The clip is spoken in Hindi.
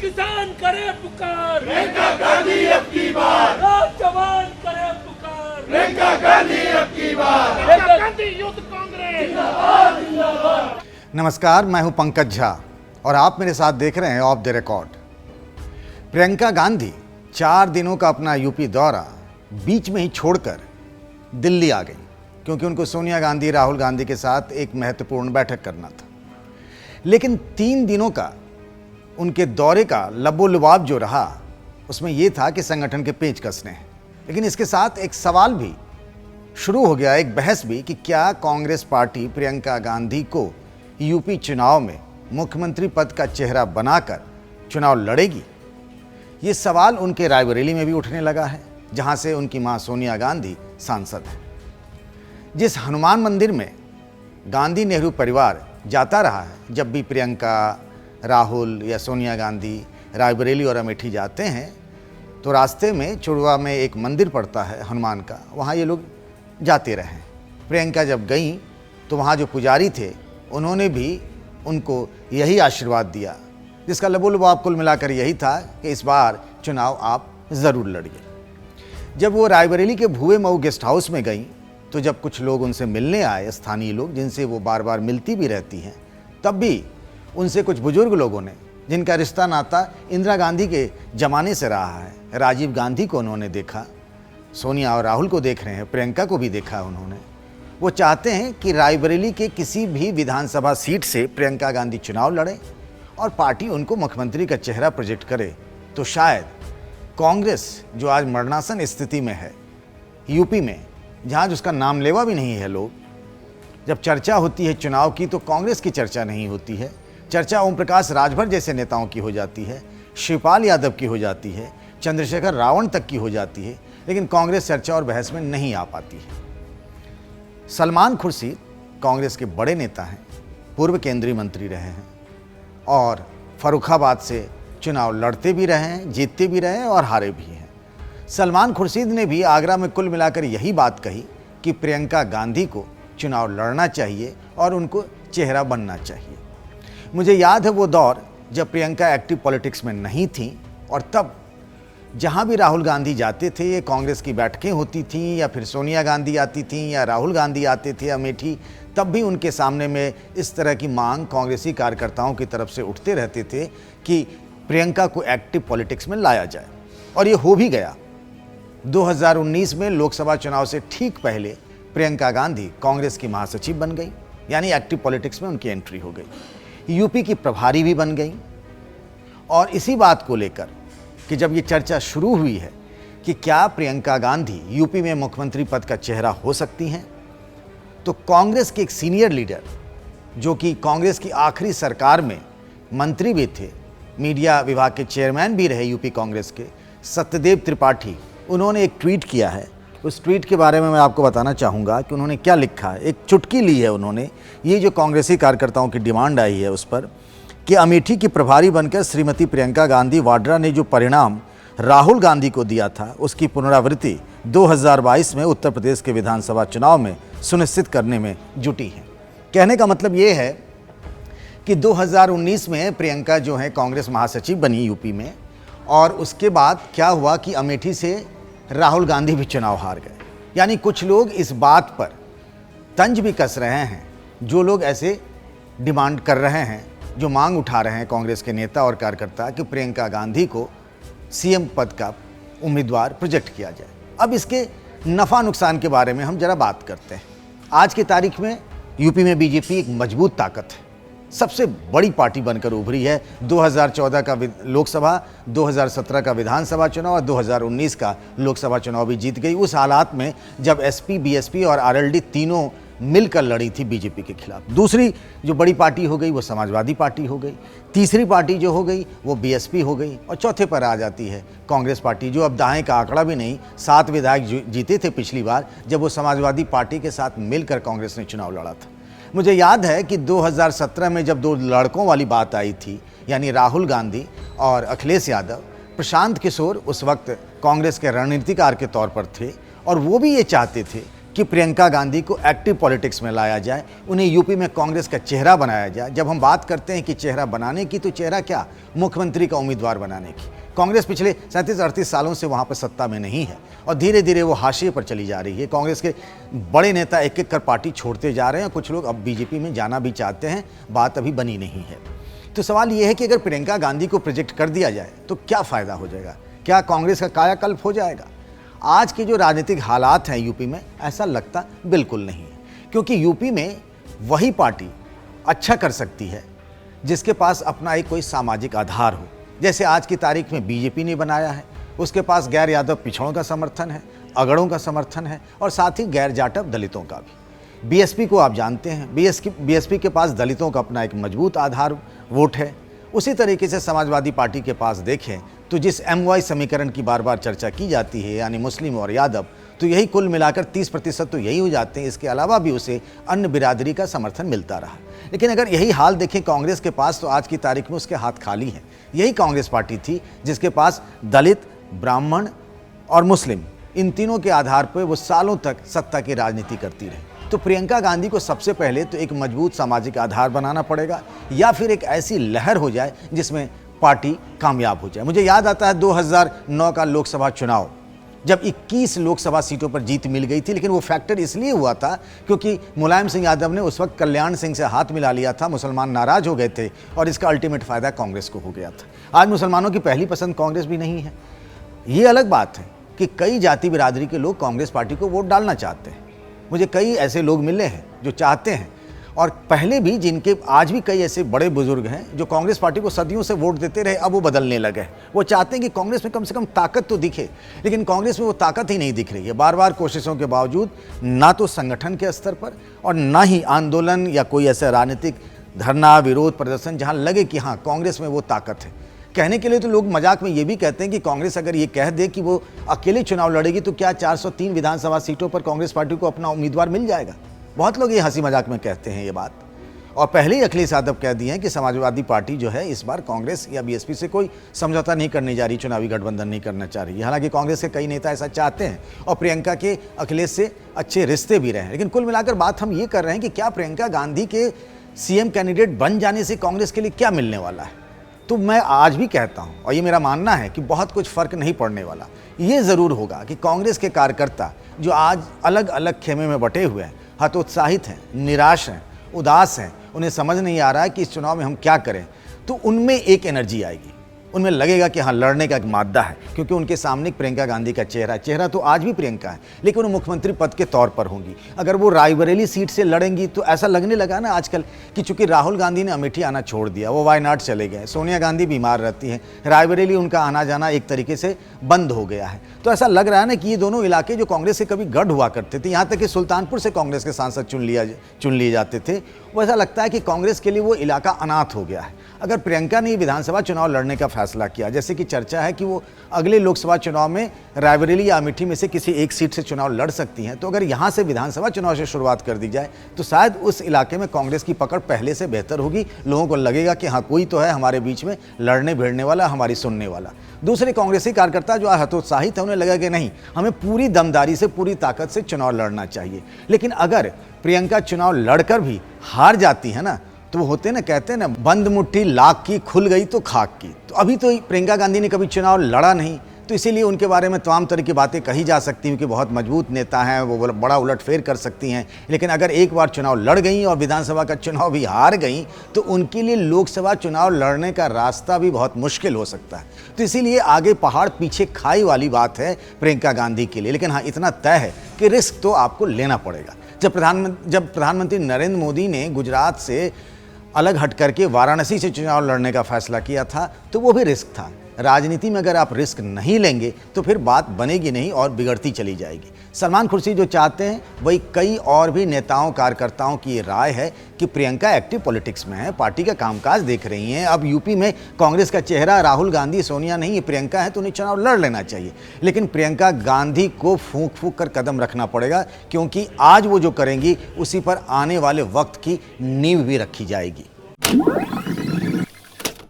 किसान करे पुकार, प्रियंका गांधी अब की बार, नौजवान करे पुकार, प्रियंका गांधी अब की बार, प्रियंका गांधी यूथ कांग्रेस जिंदाबाद जिंदाबाद। नमस्कार, मैं हूं पंकज झा और आप मेरे साथ देख रहे हैं of the record. Priyanka Gandhi 4 दिनों का अपना यूपी दौरा बीच में ही छोड़कर दिल्ली आ गई, क्योंकि उनको सोनिया गांधी, राहुल गांधी के साथ एक महत्वपूर्ण बैठक करना था। लेकिन 3 दिनों का उनके दौरे का लबोलुबाब जो रहा, उसमें यह था कि संगठन के पेच कसने हैं। लेकिन इसके साथ एक सवाल भी शुरू हो गया, एक बहस भी, कि क्या कांग्रेस पार्टी प्रियंका गांधी को यूपी चुनाव में मुख्यमंत्री पद का चेहरा बनाकर चुनाव लड़ेगी। ये सवाल उनके रायबरेली में भी उठने लगा है, जहां से उनकी मां सोनिया गांधी सांसद है। जिस हनुमान मंदिर में गांधी नेहरू परिवार जाता रहा है, जब भी प्रियंका, राहुल या सोनिया गांधी रायबरेली और अमेठी जाते हैं, तो रास्ते में चुड़वा में एक मंदिर पड़ता है हनुमान का, वहाँ ये लोग जाते रहे। प्रियंका जब गई तो वहाँ जो पुजारी थे उन्होंने भी उनको यही आशीर्वाद दिया, जिसका लबोलुबाब कुल मिलाकर यही था कि इस बार चुनाव आप ज़रूर लड़िए। जब वो रायबरेली के भुए मऊ गेस्ट हाउस में गई, तो जब कुछ लोग उनसे मिलने आए, स्थानीय लोग जिनसे वो बार बार मिलती भी रहती हैं, तब भी उनसे कुछ बुजुर्ग लोगों ने, जिनका रिश्ता नाता इंदिरा गांधी के ज़माने से रहा है, राजीव गांधी को उन्होंने देखा, सोनिया और राहुल को देख रहे हैं, प्रियंका को भी देखा उन्होंने। वो चाहते हैं कि रायबरेली के किसी भी विधानसभा सीट से प्रियंका गांधी चुनाव लड़े और पार्टी उनको मुख्यमंत्री का चेहरा प्रोजेक्ट करे। तो शायद कांग्रेस, जो आज मरणासन स्थिति में है यूपी में, जहाँ जिसका नाम लेवा भी नहीं है लोग, जब चर्चा होती है चुनाव की तो कांग्रेस की चर्चा नहीं होती है। चर्चा ओम प्रकाश राजभर जैसे नेताओं की हो जाती है, शिवपाल यादव की हो जाती है, चंद्रशेखर रावण तक की हो जाती है, लेकिन कांग्रेस चर्चा और बहस में नहीं आ पाती है। सलमान खुर्शीद कांग्रेस के बड़े नेता हैं, पूर्व केंद्रीय मंत्री रहे हैं और फर्रुखाबाद से चुनाव लड़ते भी रहे हैं, जीतते भी रहे हैं और हारे भी हैं। सलमान खुर्शीद ने भी आगरा में कुल मिलाकर यही बात कही कि प्रियंका गांधी को चुनाव लड़ना चाहिए और उनको चेहरा बनना चाहिए। मुझे याद है वो दौर जब प्रियंका एक्टिव पॉलिटिक्स में नहीं थी, और तब जहाँ भी राहुल गांधी जाते थे, ये कांग्रेस की बैठकें होती थीं या फिर सोनिया गांधी आती थीं या राहुल गांधी आते थे अमेठी, तब भी उनके सामने में इस तरह की मांग कांग्रेसी कार्यकर्ताओं की तरफ से उठते रहते थे कि प्रियंका को एक्टिव पॉलिटिक्स में लाया जाए, और ये हो भी गया। 2019 में लोकसभा चुनाव से ठीक पहले प्रियंका गांधी कांग्रेस की महासचिव बन गई, यानी एक्टिव पॉलिटिक्स में उनकी एंट्री हो गई। यूपी की प्रभारी भी बन गई। और इसी बात को लेकर कि जब ये चर्चा शुरू हुई है कि क्या प्रियंका गांधी यूपी में मुख्यमंत्री पद का चेहरा हो सकती हैं, तो कांग्रेस के एक सीनियर लीडर, जो कि कांग्रेस की आखिरी सरकार में मंत्री भी थे, मीडिया विभाग के चेयरमैन भी रहे यूपी कांग्रेस के, सत्यदेव त्रिपाठी, उन्होंने एक ट्वीट किया है। उस ट्वीट के बारे में मैं आपको बताना चाहूँगा कि उन्होंने क्या लिखा है। एक चुटकी ली है उन्होंने, ये जो कांग्रेसी कार्यकर्ताओं की डिमांड आई है उस पर, कि अमेठी की प्रभारी बनकर श्रीमती प्रियंका गांधी वाड्रा ने जो परिणाम राहुल गांधी को दिया था, उसकी पुनरावृत्ति 2022 में उत्तर प्रदेश के विधानसभा चुनाव में सुनिश्चित करने में जुटी है। कहने का मतलब ये है कि 2019 में प्रियंका जो है कांग्रेस महासचिव बनी यूपी में, और उसके बाद क्या हुआ कि अमेठी से राहुल गांधी भी चुनाव हार गए। यानी कुछ लोग इस बात पर तंज भी कस रहे हैं, जो लोग ऐसे डिमांड कर रहे हैं, जो मांग उठा रहे हैं कांग्रेस के नेता और कार्यकर्ता, कि प्रियंका गांधी को सीएम पद का उम्मीदवार प्रोजेक्ट किया जाए। अब इसके नफ़ा नुकसान के बारे में हम जरा बात करते हैं। आज की तारीख में यूपी में बीजेपी एक मजबूत ताकत है, सबसे बड़ी पार्टी बनकर उभरी है। 2014 का लोकसभा, 2017 का विधानसभा चुनाव और 2019 का लोकसभा चुनाव भी जीत गई। उस हालात में जब एसपी, बीएसपी और आरएलडी तीनों मिलकर लड़ी थी बीजेपी के खिलाफ। दूसरी जो बड़ी पार्टी हो गई वो समाजवादी पार्टी हो गई, तीसरी पार्टी जो हो गई वो बीएसपी हो गई, और चौथे पर आ जाती है कांग्रेस पार्टी, जो अब दाएं का आंकड़ा भी नहीं। 7 विधायक जीते थे पिछली बार, जब वो समाजवादी पार्टी के साथ मिलकर कांग्रेस ने चुनाव लड़ा था। मुझे याद है कि 2017 में जब 2 लड़कों वाली बात आई थी, यानी राहुल गांधी और अखिलेश यादव, प्रशांत किशोर उस वक्त कांग्रेस के रणनीतिकार के तौर पर थे, और वो भी ये चाहते थे कि प्रियंका गांधी को एक्टिव पॉलिटिक्स में लाया जाए, उन्हें यूपी में कांग्रेस का चेहरा बनाया जाए। जब हम बात करते हैं कि चेहरा बनाने की, तो चेहरा क्या, मुख्यमंत्री का उम्मीदवार बनाने की। कांग्रेस पिछले 37-38 सालों से वहाँ पर सत्ता में नहीं है और धीरे धीरे वो हाशिए पर चली जा रही है। कांग्रेस के बड़े नेता एक एक कर पार्टी छोड़ते जा रहे हैं, कुछ लोग अब बीजेपी में जाना भी चाहते हैं, बात अभी बनी नहीं है। तो सवाल ये है कि अगर प्रियंका गांधी को प्रोजेक्ट कर दिया जाए तो क्या फ़ायदा हो जाएगा, क्या कांग्रेस का कायाकल्प हो जाएगा? आज के जो राजनीतिक हालात हैं यूपी में, ऐसा लगता बिल्कुल नहीं है, क्योंकि यूपी में वही पार्टी अच्छा कर सकती है जिसके पास अपना एक कोई सामाजिक आधार हो। जैसे आज की तारीख में बीजेपी ने बनाया है, उसके पास गैर यादव पिछड़ों का समर्थन है, अगड़ों का समर्थन है और साथ ही गैर जाटव दलितों का भी। बीएसपी को आप जानते हैं, बीएसपी के पास दलितों का अपना एक मजबूत आधार वोट है। उसी तरीके से समाजवादी पार्टी के पास देखें तो जिस MY समीकरण की बार बार चर्चा की जाती है, यानी मुस्लिम और यादव, तो यही कुल मिलाकर 30% तो यही हो जाते हैं। इसके अलावा भी उसे अन्य बिरादरी का समर्थन मिलता रहा। लेकिन अगर यही हाल देखें कांग्रेस के पास, तो आज की तारीख में उसके हाथ खाली हैं। यही कांग्रेस पार्टी थी जिसके पास दलित, ब्राह्मण और मुस्लिम, इन तीनों के आधार पर वो सालों तक सत्ता की राजनीति करती रही। तो प्रियंका गांधी को सबसे पहले तो एक मजबूत सामाजिक आधार बनाना पड़ेगा, या फिर एक ऐसी लहर हो जाए जिसमें पार्टी कामयाब हो जाए। मुझे याद आता है 2009 का लोकसभा चुनाव, जब 21 लोकसभा सीटों पर जीत मिल गई थी। लेकिन वो फैक्टर इसलिए हुआ था क्योंकि मुलायम सिंह यादव ने उस वक्त कल्याण सिंह से हाथ मिला लिया था, मुसलमान नाराज हो गए थे और इसका अल्टीमेट फ़ायदा कांग्रेस को हो गया था। आज मुसलमानों की पहली पसंद कांग्रेस भी नहीं है। ये अलग बात है कि कई जाति बिरादरी के लोग कांग्रेस पार्टी को वोट डालना चाहते हैं। मुझे कई ऐसे लोग मिले हैं जो चाहते हैं, और पहले भी, जिनके आज भी कई ऐसे बड़े बुजुर्ग हैं जो कांग्रेस पार्टी को सदियों से वोट देते रहे, अब वो बदलने लगे। वो चाहते हैं कि कांग्रेस में कम से कम ताकत तो दिखे, लेकिन कांग्रेस में वो ताकत ही नहीं दिख रही है। बार बार कोशिशों के बावजूद ना तो संगठन के स्तर पर और ना ही आंदोलन या कोई ऐसा राजनीतिक धरना, विरोध प्रदर्शन जहाँ लगे कि हाँ कांग्रेस में वो ताकत है। कहने के लिए तो लोग मजाक में ये भी कहते हैं कि कांग्रेस अगर ये कह दे कि वो अकेले चुनाव लड़ेगी तो क्या 403 विधानसभा सीटों पर कांग्रेस पार्टी को अपना उम्मीदवार मिल जाएगा। बहुत लोग ये हंसी मजाक में कहते हैं ये बात। और पहले ही अखिलेश यादव कह दिए हैं कि समाजवादी पार्टी जो है इस बार कांग्रेस या बीएसपी से कोई समझौता नहीं करने जा रही, चुनावी गठबंधन नहीं करना चाह रही है। हालांकि कांग्रेस के कई नेता ऐसा चाहते हैं और प्रियंका के अखिलेश से अच्छे रिश्ते भी रहे हैं। लेकिन कुल मिलाकर बात हम ये कर रहे हैं कि क्या प्रियंका गांधी के CM कैंडिडेट बन जाने से कांग्रेस के लिए क्या मिलने वाला है। तो मैं आज भी कहता हूं, और ये मेरा मानना है कि बहुत कुछ फर्क नहीं पड़ने वाला। ये ज़रूर होगा कि कांग्रेस के कार्यकर्ता जो आज अलग अलग खेमे में बटे हुए हैं, हतोत्साहित हैं, निराश हैं, उदास हैं, उन्हें समझ नहीं आ रहा है कि इस चुनाव में हम क्या करें, तो उनमें एक एनर्जी आएगी। उनमें लगेगा कि हाँ लड़ने का एक मादा है, क्योंकि उनके सामने प्रियंका गांधी का चेहरा तो आज भी प्रियंका है, लेकिन वो मुख्यमंत्री पद के तौर पर होंगी। अगर वो रायबरेली सीट से लड़ेंगी तो ऐसा लगने लगा ना आजकल कि चूंकि राहुल गांधी ने अमेठी आना छोड़ दिया, वो वायनाड चले गए, सोनिया गांधी बीमार रहती हैं, रायबरेली उनका आना जाना एक तरीके से बंद हो गया है। तो ऐसा लग रहा है ना कि ये दोनों इलाके जो कांग्रेस से कभी गढ़ हुआ करते थे, यहाँ तक कि सुल्तानपुर से कांग्रेस के सांसद चुन लिए जाते थे, वो ऐसा लगता है कि कांग्रेस के लिए वो इलाका अनाथ हो गया है। अगर प्रियंका ने विधानसभा चुनाव लड़ने का फैसला किया, जैसे कि चर्चा है कि वो अगले लोकसभा चुनाव में रायबरेली या अमेठी में से किसी एक सीट से चुनाव लड़ सकती हैं, तो अगर यहाँ से विधानसभा चुनाव से शुरुआत कर दी जाए तो शायद उस इलाके में कांग्रेस की पकड़ पहले से बेहतर होगी। लोगों को लगेगा कि हाँ कोई तो है हमारे बीच में लड़ने भिड़ने वाला, हमारी सुनने वाला। दूसरे कांग्रेसी कार्यकर्ता जो हतोत्साहित है, उन्हें लगेगा कि नहीं, हमें पूरी दमदारी से, पूरी ताकत से चुनाव लड़ना चाहिए। लेकिन अगर प्रियंका चुनाव लड़कर भी हार जाती है ना, तो वो होते ना, कहते हैं ना, बंद मुट्ठी लाख की, खुल गई तो खाक की। तो अभी तो प्रियंका गांधी ने कभी चुनाव लड़ा नहीं, तो इसीलिए उनके बारे में तमाम तरह की बातें कही जा सकती हैं कि बहुत मजबूत नेता हैं, वो बड़ा उलटफेर कर सकती हैं। लेकिन अगर एक बार चुनाव लड़ गई और विधानसभा का चुनाव भी हार गई, तो उनके लिए लोकसभा चुनाव लड़ने का रास्ता भी बहुत मुश्किल हो सकता है। तो इसीलिए आगे पहाड़ पीछे खाई वाली बात है प्रियंका गांधी के लिए। लेकिन हाँ, इतना तय है कि रिस्क तो आपको लेना पड़ेगा। जब प्रधानमंत्री नरेंद्र मोदी ने गुजरात से अलग हट करके वाराणसी से चुनाव लड़ने का फैसला किया था, तो वो भी रिस्क था। राजनीति में अगर आप रिस्क नहीं लेंगे तो फिर बात बनेगी नहीं और बिगड़ती चली जाएगी। सलमान खुर्शीद जो चाहते हैं वही कई और भी नेताओं कार्यकर्ताओं की राय है कि प्रियंका एक्टिव पॉलिटिक्स में है, पार्टी का कामकाज देख रही हैं। अब यूपी में कांग्रेस का चेहरा राहुल गांधी, सोनिया नहीं, ये प्रियंका है, तो उन्हें चुनाव लड़ लेना चाहिए। लेकिन प्रियंका गांधी को फूंक फूंक कर कदम रखना पड़ेगा, क्योंकि आज वो जो करेंगी उसी पर आने वाले वक्त की नींव भी रखी जाएगी।